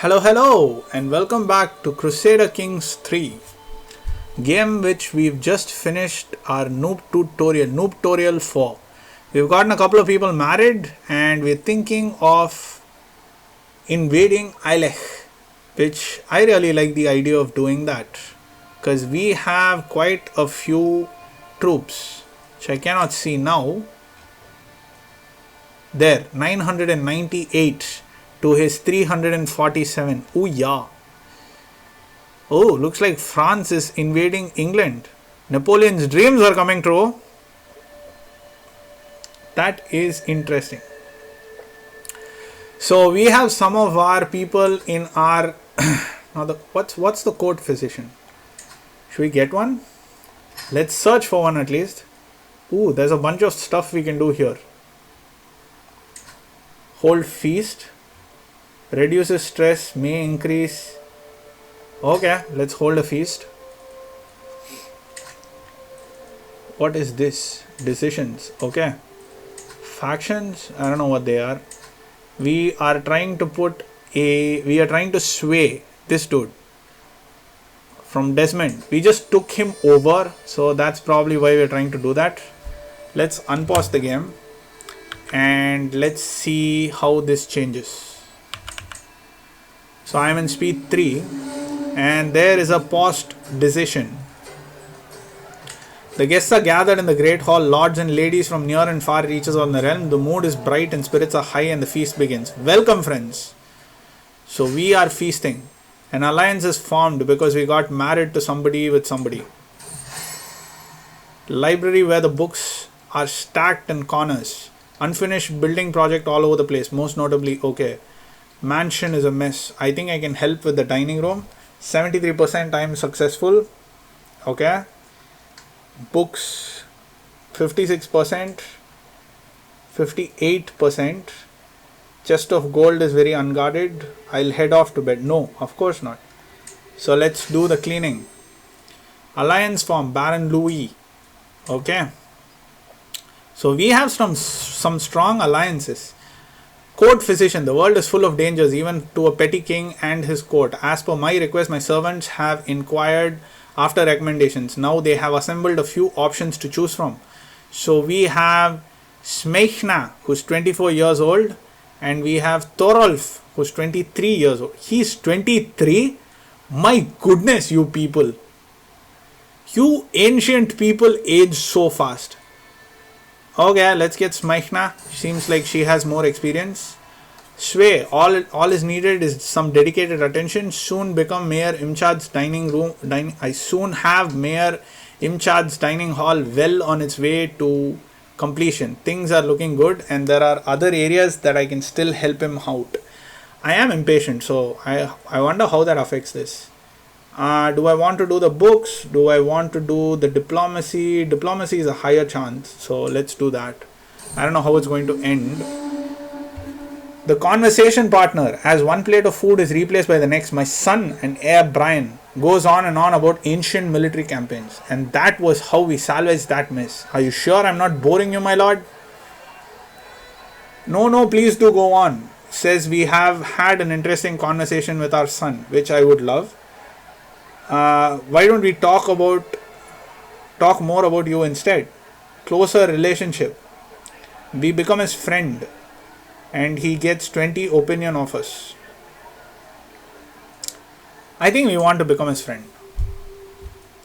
Hello, and welcome back to Crusader Kings III, game which we've just finished our noob tutorial for. We've gotten a couple of people married, and we're thinking of invading Eilech, which I really like the idea of doing that, because we have quite a few troops, which I cannot see now. There, 998 to his 347. Oh yeah. Oh, looks like France is invading England. Napoleon's dreams are coming true. That is interesting. So we have some of our people in our now what's the court physician? Should we get one? Let's search for one at least. Ooh, there's a bunch of stuff we can do here. Hold feast. Reduces stress, may increase. Okay, let's hold a feast. What is this? Decisions. Okay. Factions, I don't know what they are. We are trying to sway this dude from Desmond. We just took him over, so that's probably why we're trying to do that. Let's unpause the game and let's see how this changes. So I am in speed 3 and there is a paused decision. The guests are gathered in the great hall, lords and ladies from near and far reaches of the realm. The mood is bright and spirits are high and the feast begins. Welcome friends. So we are feasting. An alliance is formed because we got married to somebody with somebody. Library where the books are stacked in corners. Unfinished building project all over the place. Most notably, okay. Mansion is a mess. I think I can help with the dining room. 73% I am successful. Okay. Books 56%. 58%. Chest of gold is very unguarded. I'll head off to bed. No, of course not. So let's do the cleaning. Alliance form Baron Louis. Okay. So we have some strong alliances. Court physician, the world is full of dangers even to a petty king and his court. As per my request, my servants have inquired after recommendations. Now they have assembled a few options to choose from. So we have Smeichna, who's 24 years old, and we have Thorolf, who's 23 years old. He's 23? My goodness, you people. You ancient people age so fast. Okay, let's get Smeichna. Seems like she has more experience. Sway, all is needed is some dedicated attention. Soon become Mayor Imchad's dining room. I soon have Mayor Imchad's dining hall well on its way to completion. Things are looking good and there are other areas that I can still help him out. I am impatient, so I wonder how that affects this. Do I want to do the books? Do I want to do the diplomacy? Diplomacy is a higher chance, so let's do that. I don't know how it's going to end. The conversation partner, as one plate of food is replaced by the next, my son and heir Brian goes on and on about ancient military campaigns, and that was how we salvaged that mess. Are you sure I'm not boring you, my lord? No, please do go on. Says we have had an interesting conversation with our son, which I would love. Why don't we talk more about you instead? Closer relationship. We become his friend and he gets 20 opinion of us. I think we want to become his friend.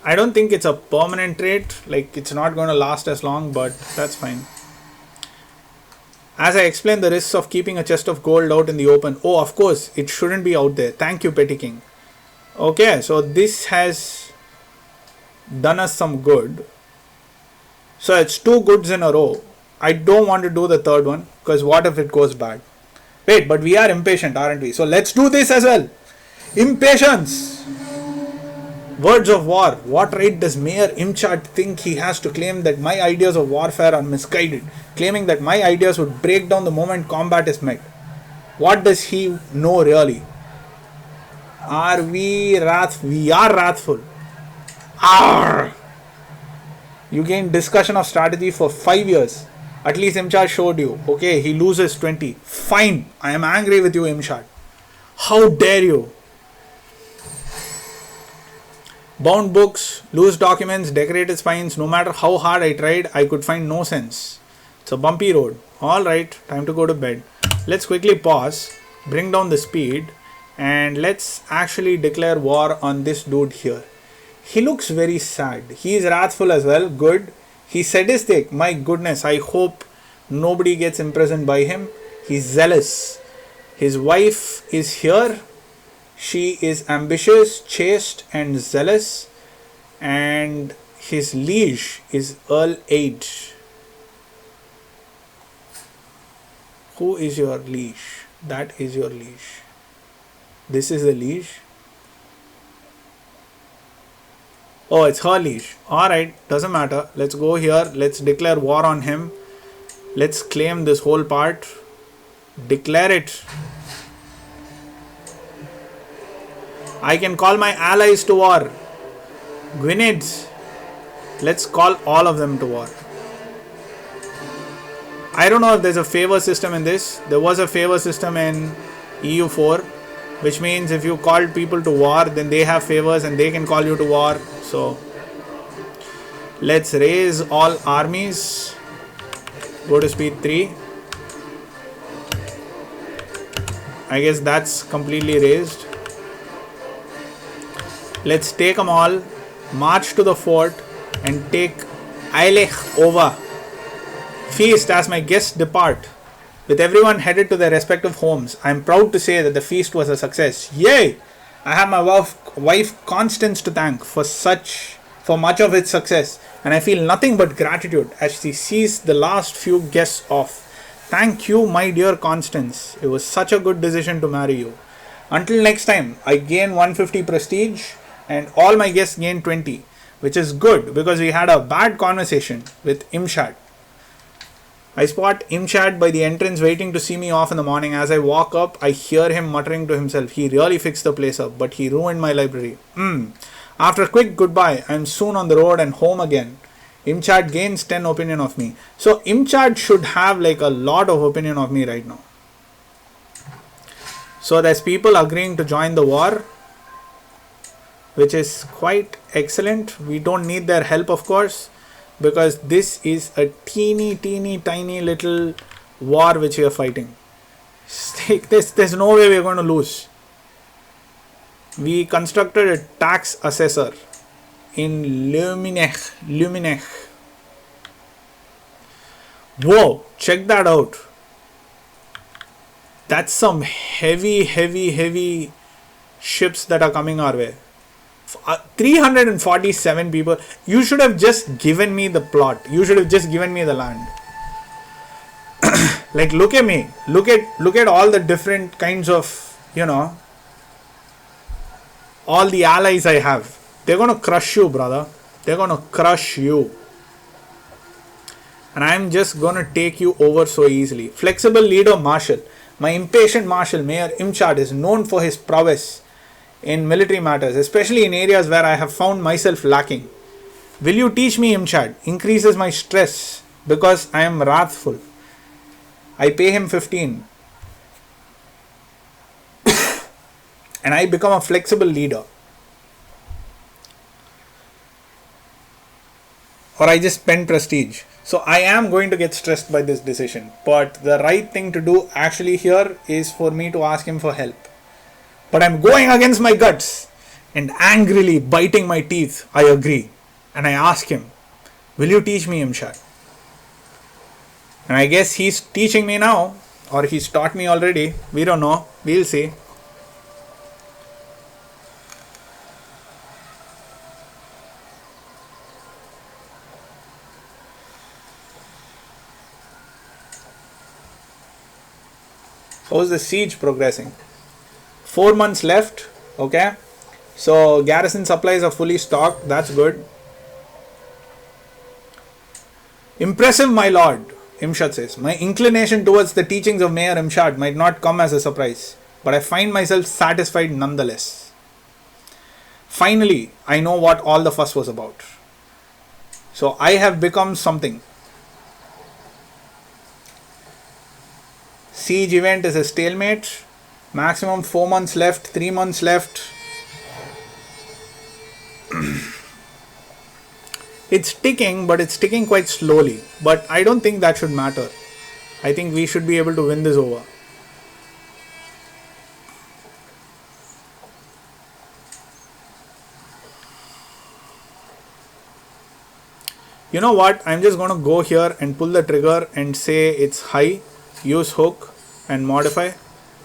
I don't think it's a permanent trait, like it's not going to last as long, but that's fine. As I explained the risks of keeping a chest of gold out in the open. Oh, of course, it shouldn't be out there. Thank you, Petty King. Okay, so this has done us some good. So it's 2 goods in a row. I don't want to do the third one because what if it goes bad? Wait, but we are impatient, aren't we? So let's do this as well. Impatience. Words of war. What right does Mayor Imchad think he has to claim that my ideas of warfare are misguided? Claiming that my ideas would break down the moment combat is met. What does he know really? Are we wrathful? We are wrathful. Arr! You gain discussion of strategy for 5 years. At least Imchad showed you. Okay, he loses 20. Fine. I am angry with you, Imchad. How dare you? Bound books, loose documents, decorated spines. No matter how hard I tried, I could find no sense. It's a bumpy road. Alright, time to go to bed. Let's quickly pause, bring down the speed, and let's actually declare war on this dude here. He looks very sad. He is wrathful as well. Good. He's sadistic. My goodness, I hope nobody gets imprisoned by him. He's zealous. His wife is here. She is ambitious, chaste, and zealous. And his liege is Earl 8. Who is your liege? That is your liege. This is the liege. Oh, it's her liege. Alright, doesn't matter. Let's go here. Let's declare war on him. Let's claim this whole part. Declare it. I can call my allies to war. Gwyned's. Let's call all of them to war. I don't know if there's a favor system in this. There was a favor system in EU4, which means if you called people to war, then they have favors and they can call you to war. So let's raise all armies. Go to speed 3. I guess that's completely raised. Let's take them all, march to the fort and take Ailech over. Feast as my guests depart. With everyone headed to their respective homes, I am proud to say that the feast was a success. Yay! I have my wife Constance to thank for much of its success, and I feel nothing but gratitude as she sees the last few guests off. Thank you, my dear Constance. It was such a good decision to marry you. Until next time, I gain 150 prestige and all my guests gain 20, which is good because we had a bad conversation with Imshad. I spot Imshad by the entrance waiting to see me off in the morning. As I walk up, I hear him muttering to himself. He really fixed the place up, but he ruined my library. After a quick goodbye, I am soon on the road and home again. Imshad gains 10 opinion of me. So Imshad should have like a lot of opinion of me right now. So there's people agreeing to join the war, which is quite excellent. We don't need their help, of course, because this is a teeny tiny little war which we are fighting. There's no way we're going to lose. We constructed a tax assessor in Luminech. Whoa, check that out. That's some heavy ships that are coming our way. 347 people. You should have just given me the plot. You should have just given me the land. Like, look at me. Look at all the different kinds of, all the allies I have. They're going to crush you, brother. They're going to crush you. And I'm just going to take you over so easily. Flexible leader Marshal. My impatient Marshal, Mayor Imshad, is known for his prowess in military matters, especially in areas where I have found myself lacking. Will you teach me, Imshad? Increases my stress because I am wrathful. I pay him 15. And I become a flexible leader. Or I just spend prestige. So I am going to get stressed by this decision. But the right thing to do actually here is for me to ask him for help. But I'm going against my guts and angrily biting my teeth. I agree. And I ask him, will you teach me, Imshad? And I guess he's teaching me now, or he's taught me already. We don't know. We'll see. How's the siege progressing? 4 months left. Okay. So garrison supplies are fully stocked. That's good. Impressive, my lord, Imshad says. My inclination towards the teachings of Mayor Imshad might not come as a surprise, but I find myself satisfied nonetheless. Finally, I know what all the fuss was about. So I have become something. Siege event is a stalemate. Maximum 4 months left, 3 months left. It's ticking, but it's ticking quite slowly. But I don't think that should matter. I think we should be able to win this over. You know what? I'm just going to go here and pull the trigger and say it's high, use hook and modify.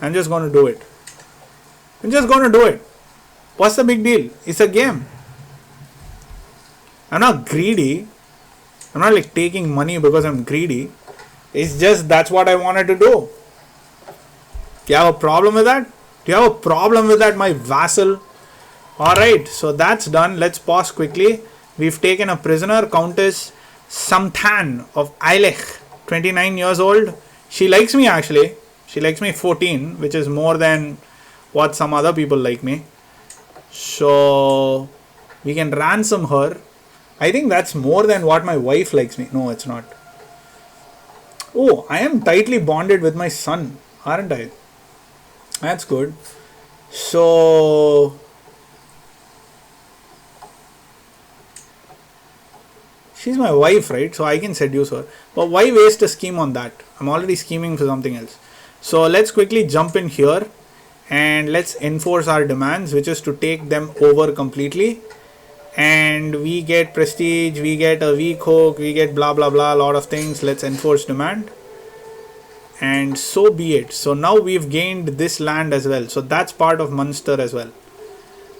I'm just going to do it. I'm just going to do it. What's the big deal? It's a game. I'm not greedy. I'm not like taking money because I'm greedy. It's just that's what I wanted to do. Do you have a problem with that? Do you have a problem with that, my vassal? Alright, so that's done. Let's pause quickly. We've taken a prisoner, Countess Samthan of Ailech, 29 years old. She likes me actually. She likes me 14, which is more than what some other people like me. So we can ransom her. I think that's more than what my wife likes me. No, it's not. Oh, I am tightly bonded with my son, aren't I? That's good. So she's my wife, right? So I can seduce her. But why waste a scheme on that? I'm already scheming for something else. So let's quickly jump in here and let's enforce our demands, which is to take them over completely. And we get prestige, we get a weak hook, we get blah blah blah, a lot of things. Let's enforce demand. And so be it. So now we've gained this land as well. So that's part of Munster as well.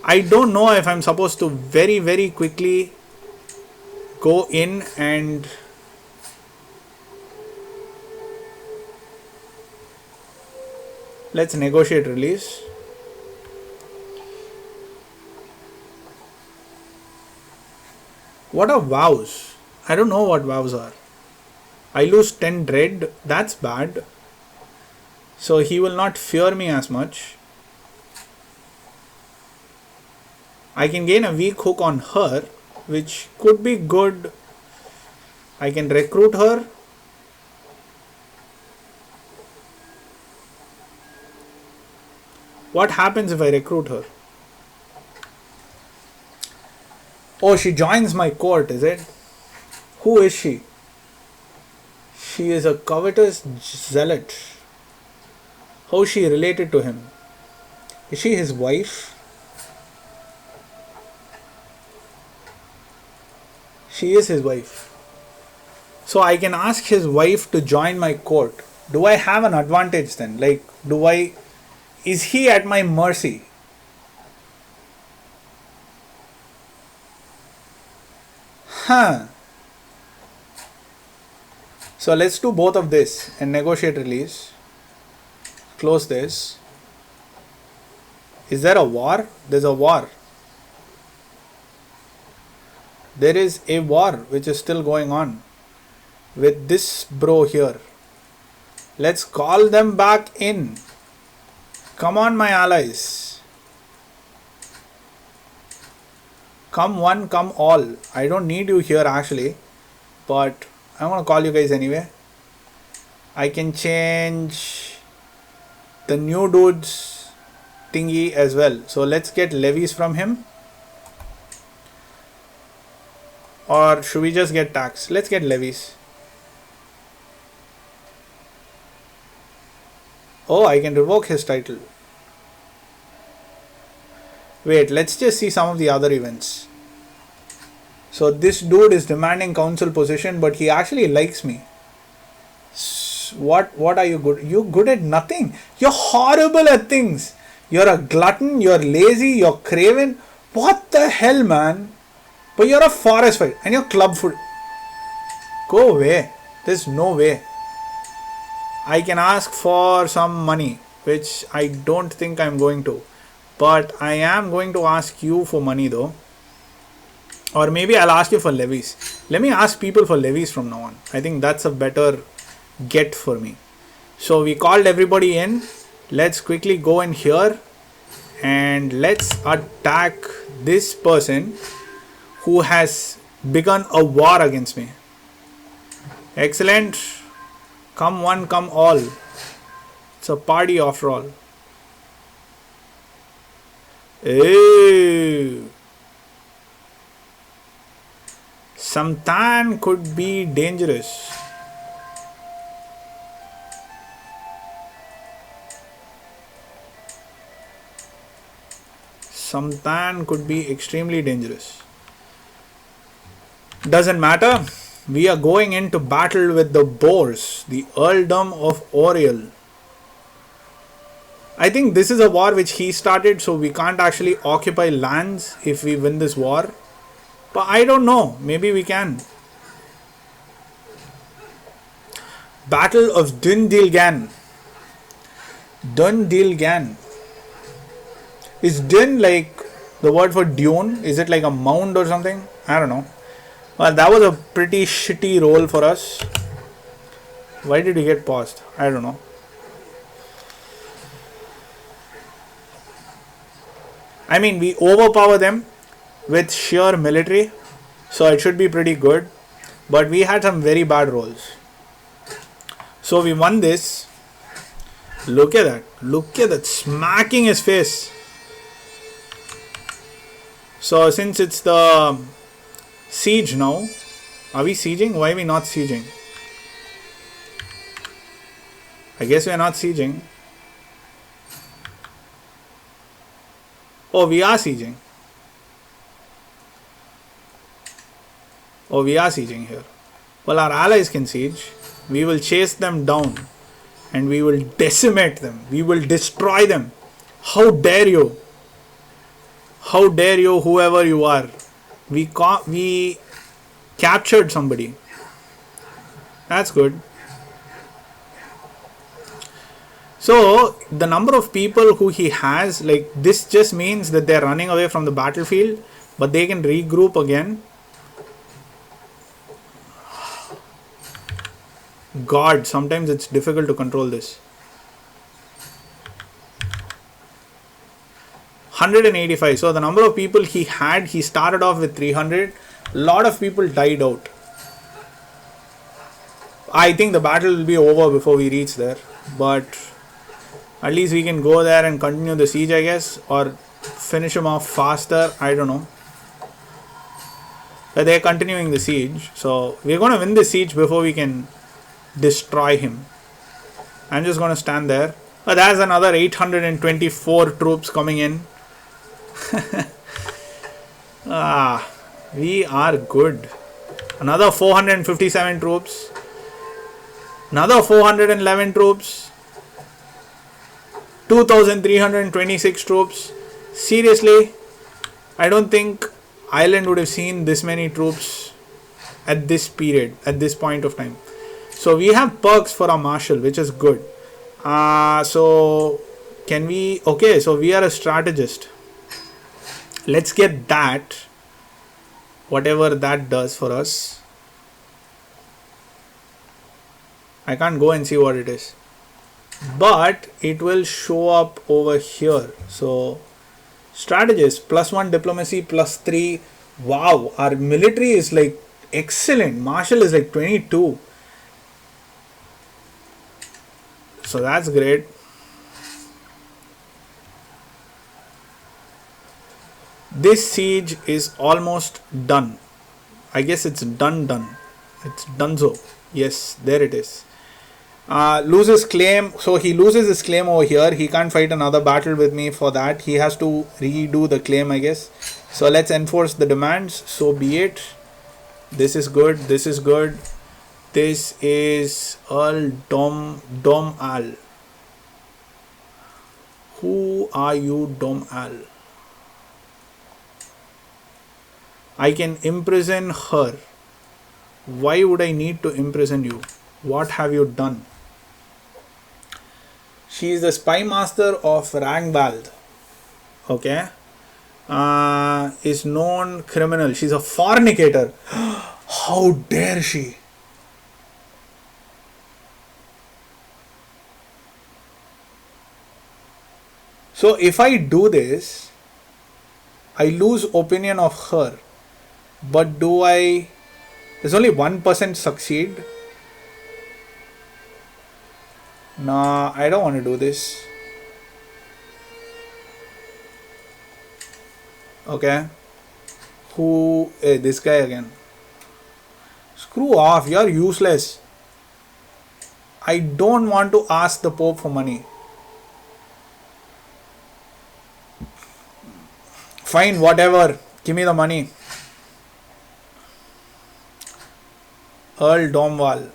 I don't know if I'm supposed to very quickly go in and let's negotiate release. What are vows? I don't know what vows are. I lose 10 dread. That's bad. So he will not fear me as much. I can gain a weak hook on her, which could be good. I can recruit her. What happens if I recruit her? Oh, she joins my court, is it? Who is she? She is a covetous zealot. How is she related to him? Is she his wife? She is his wife. So I can ask his wife to join my court. Do I have an advantage then? Like, is he at my mercy? So let's do both of this and negotiate release. Close this. Is there a war? There's a war. There is a war which is still going on with this bro here. Let's call them back in. Come on, my allies. Come one, come all. I don't need you here actually, but I'm going to call you guys anyway. I can change the new dude's thingy as well. So let's get levies from him. Or should we just get tax? Let's get levies. Oh, I can revoke his title. Wait, let's just see some of the other events. So this dude is demanding council position, but he actually likes me. What are you good? You're good at nothing. You're horrible at things. You're a glutton, you're lazy, you're craven. What the hell, man? But you're a forest fight and you're clubfoot. Go away. There's no way. I can ask for some money, which I don't think I'm going to. But I am going to ask you for money though. Or maybe I'll ask you for levies. Let me ask people for levies from now on. I think that's a better get for me. So we called everybody in. Let's quickly go in here and let's attack this person who has begun a war against me. Excellent. Come one, come all. It's a party after all. Ew. Samtan could be dangerous. Samtan could be extremely dangerous. Doesn't matter. We are going into battle with the Boers, the Earldom of Oriel. I think this is a war which he started, so we can't actually occupy lands if we win this war. But I don't know. Maybe we can. Battle of Dundilgan. Dundilgan. Is Dun like the word for dune? Is it like a mound or something? I don't know. Well, that was a pretty shitty roll for us. Why did we get paused? I don't know. I mean, we overpower them with sheer military, so it should be pretty good. But we had some very bad rolls. So we won this. Look at that. Look at that. Smacking his face. So since it's the siege now, are we sieging? Why are we not sieging? I guess we are not sieging. Oh, we are sieging. Oh, we are sieging here. Well, our allies can siege. We will chase them down and we will decimate them. We will destroy them. How dare you? How dare you, whoever you are? We captured somebody. That's good. So the number of people who he has, like, this just means that they're running away from the battlefield, but they can regroup again. God, sometimes it's difficult to control this. 185. So the number of people he had, he started off with 300. A lot of people died out. I think the battle will be over before we reach there, but at least we can go there and continue the siege, I guess, or finish him off faster. I don't know. But they're continuing the siege, so we're going to win the siege before we can destroy him. I'm just going to stand there. But there's another 824 troops coming in. We are good. Another 457 troops. Another 411 troops. 2326 troops. Seriously, I don't think Ireland would have seen this many troops at this period, at this point of time. So we have perks for our marshal, which is good. So can we... Okay, so we are a strategist. Let's get that. Whatever that does for us. I can't go and see what it is. But it will show up over here. So strategist, +1 diplomacy, +3. Wow, our military is like excellent. Marshal is like 22. So that's great. This siege is almost done. I guess it's done. It's donezo. Yes, there it is. Loses claim. So he loses his claim over here. He can't fight another battle with me for that. He has to redo the claim, I guess. So let's enforce the demands. So be it. This is good. This is good. This is Earl Dom Al. Who are you, Dom Al? I can imprison her. Why would I need to imprison you? What have you done? She is the spy master of Rangbald. Okay. Is known criminal. She's a fornicator. How dare she? So if I do this, I lose opinion of her. But do I... There's only 1% succeed. Nah, I don't want to do this. Okay. Who? Hey, this guy again. Screw off, you're useless. I don't want to ask the Pope for money. Fine, whatever. Give me the money. Earl Domwall.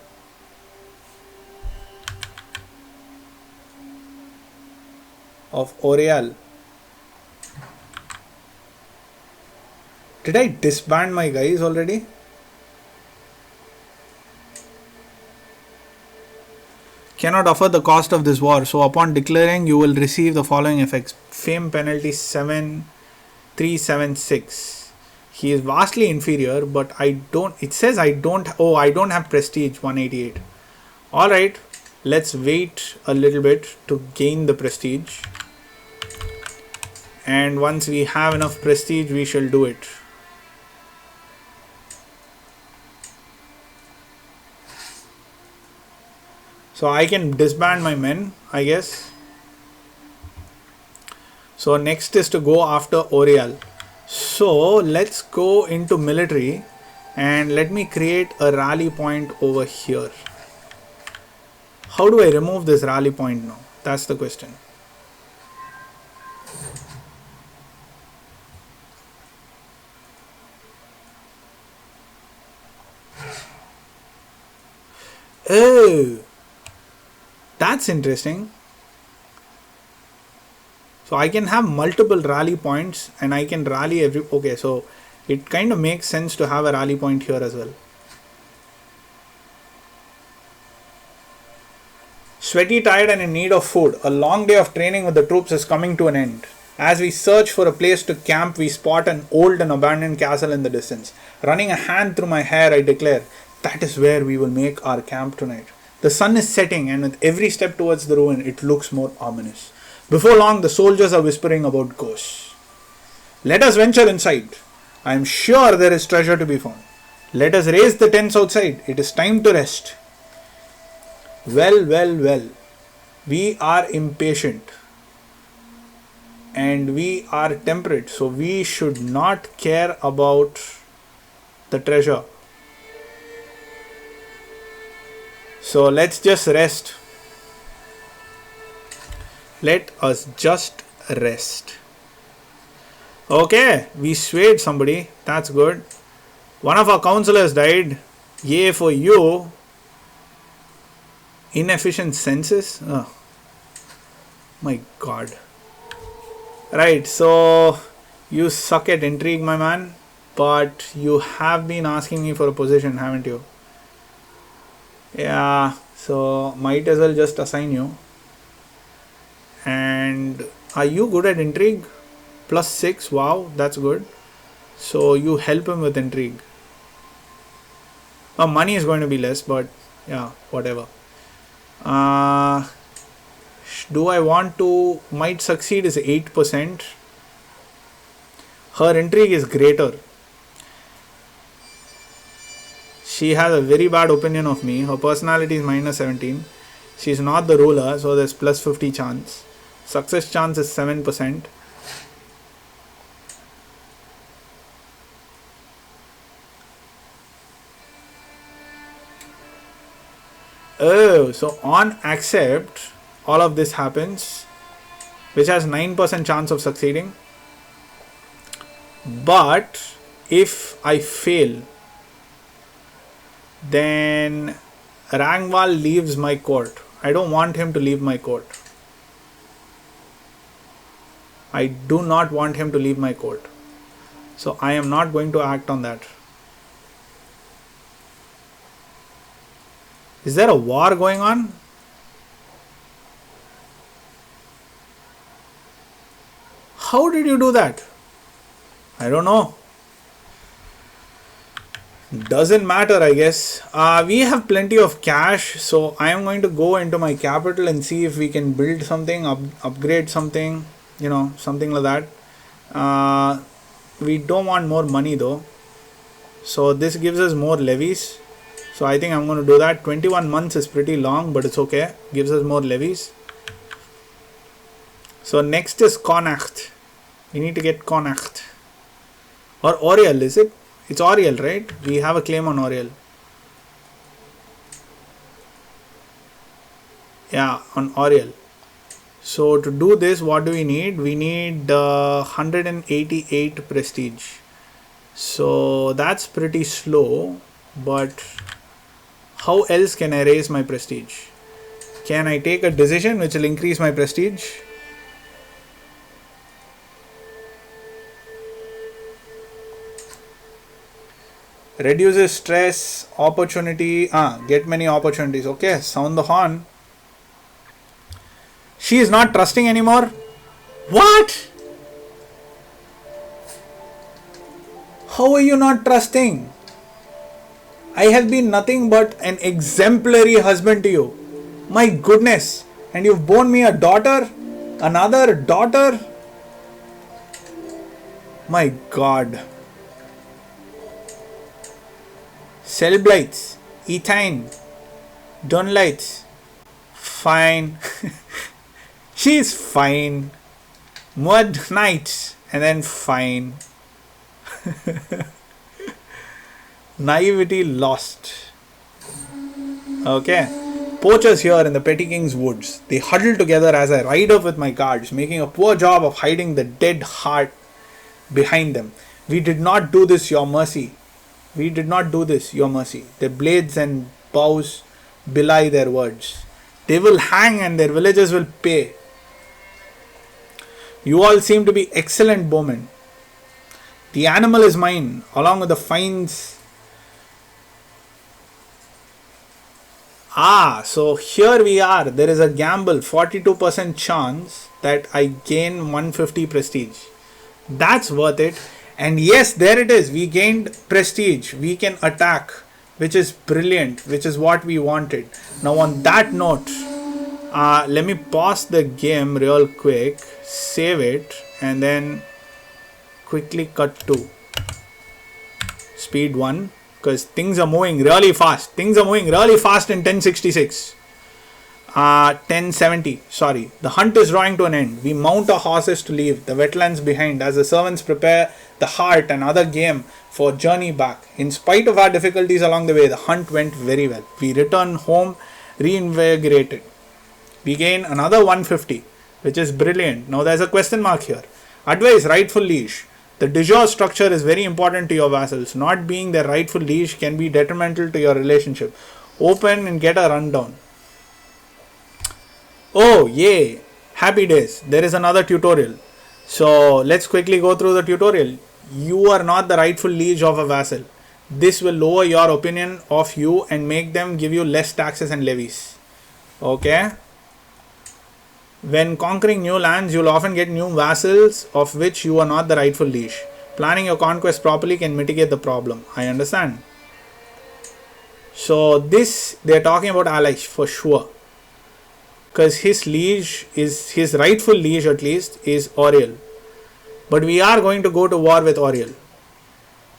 Of Oriel. Did I disband my guys already? Cannot offer the cost of this war. So upon declaring, you will receive the following effects. Fame penalty 7376. He is vastly inferior, but I don't. It says I don't. Oh, I don't have prestige 188. All right, let's wait a little bit to gain the prestige. And once we have enough prestige, we shall do it. So I can disband my men, I guess. So next is to go after Oriel. So let's go into military and let me create a rally point over here. How do I remove this rally point now? That's the question. Oh, that's interesting. So I can have multiple rally points and I can rally every... Okay, so it kind of makes sense to have a rally point here as well. Sweaty, tired and in need of food. A long day of training with the troops is coming to an end. As we search for a place to camp, we spot an old and abandoned castle in the distance. Running a hand through my hair, I declare, that is where we will make our camp tonight. The sun is setting and with every step towards the ruin, it looks more ominous. Before long, the soldiers are whispering about ghosts. Let us venture inside. I am sure there is treasure to be found. Let us raise the tents outside. It is time to rest. Well, well, well. We are impatient. And we are temperate. So we should not care about the treasure. So let's just rest. Let us just rest. Okay, we swayed somebody. That's good. One of our counselors died. Yay for you. Inefficient census. Oh, my God. Right, so you suck at intrigue, my man. But you have been asking me for a position, haven't you? Yeah, so might as well just assign you. And are you good at intrigue? +6, wow, that's good. So you help him with intrigue. Money is going to be less, but yeah, whatever. Do I want to? Might succeed is 8%. Her intrigue is greater. She has a very bad opinion of me. Her personality is -17. She's not the ruler, so there's +50 chance. Success chance is 7%. Oh, so on accept, all of this happens, which has 9% chance of succeeding. But if I fail, then Rangwal leaves my court. I don't want him to leave my court. I do not want him to leave my court. So I am not going to act on that. Is there a war going on? How did you do that? I don't know. Doesn't matter, I guess. We have plenty of cash, so I am going to go into my capital and see if we can build something, upgrade something, you know, something like that. We don't want more money though, so this gives us more levies. So I think I'm going to do that. 21 months is pretty long, but it's okay. Gives us more levies. So next is Connacht. We need to get Connacht. Or Oriel, is it? It's Oriel, right? We have a claim on Oriel. Yeah, on Oriel. So to do this, what do we need? We need 188 prestige. So that's pretty slow, but how else can I raise my prestige? Can I take a decision which will increase my prestige? Reduces stress, opportunity, get many opportunities. Okay, sound the horn. She is not trusting anymore. What? How are you not trusting? I have been nothing but an exemplary husband to you. My goodness. And you've borne me a daughter? Another daughter? My God. Cellblights, Ethine, Dunlights. Fine. She's fine. Mud Knights. And then fine. Naivety lost. Okay. Poachers here in the Petty King's woods. They huddle together as I ride up with my guards, making a poor job of hiding the dead heart behind them. We did not do this, your mercy. We did not do this, your mercy. Their blades and bows belie their words. They will hang and their villagers will pay. You all seem to be excellent bowmen. The animal is mine, along with the fines. So here we are. There is a gamble, 42% chance that I gain 150 prestige. That's worth it. And yes, there it is. We gained prestige. We can attack, which is brilliant, which is what we wanted. Now on that note, let me pause the game real quick, save it, and then quickly cut to speed 1, because things are moving really fast. Things are moving really fast in 1066. 1070, sorry. The hunt is drawing to an end. We mount our horses to leave the wetlands behind as the servants prepare the heart and other game for journey back. In spite of our difficulties along the way, the hunt went very well. We return home reinvigorated. We gain another 150, which is brilliant. Now there's a question mark here. Advice, rightful liege. The de jure structure is very important to your vassals. Not being their rightful liege can be detrimental to your relationship. Open and get a rundown. Oh, yay! Happy days. There is another tutorial. So let's quickly go through the tutorial. You are not the rightful liege of a vassal. This will lower your opinion of you and make them give you less taxes and levies. Okay? When conquering new lands, you will often get new vassals of which you are not the rightful liege. Planning your conquest properly can mitigate the problem. I understand. So this, they are talking about allies for sure. Because his liege is, his rightful liege at least, is Oriel. But we are going to go to war with Oriel.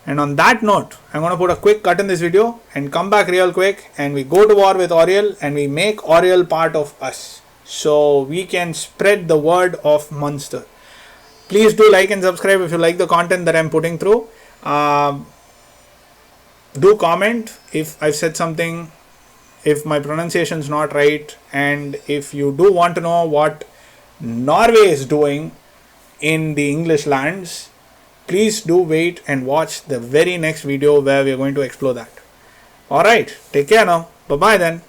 And on that note, I'm going to put a quick cut in this video and come back real quick, and we go to war with Oriel and we make Oriel part of us. So we can spread the word of Munster. Please do like and subscribe if you like the content that I'm putting through. Do comment if I've said something, if my pronunciation is not right, and if you do want to know what Norway is doing in the English lands, please do wait and watch the very next video where we are going to explore that. Alright, take care now. Bye bye then.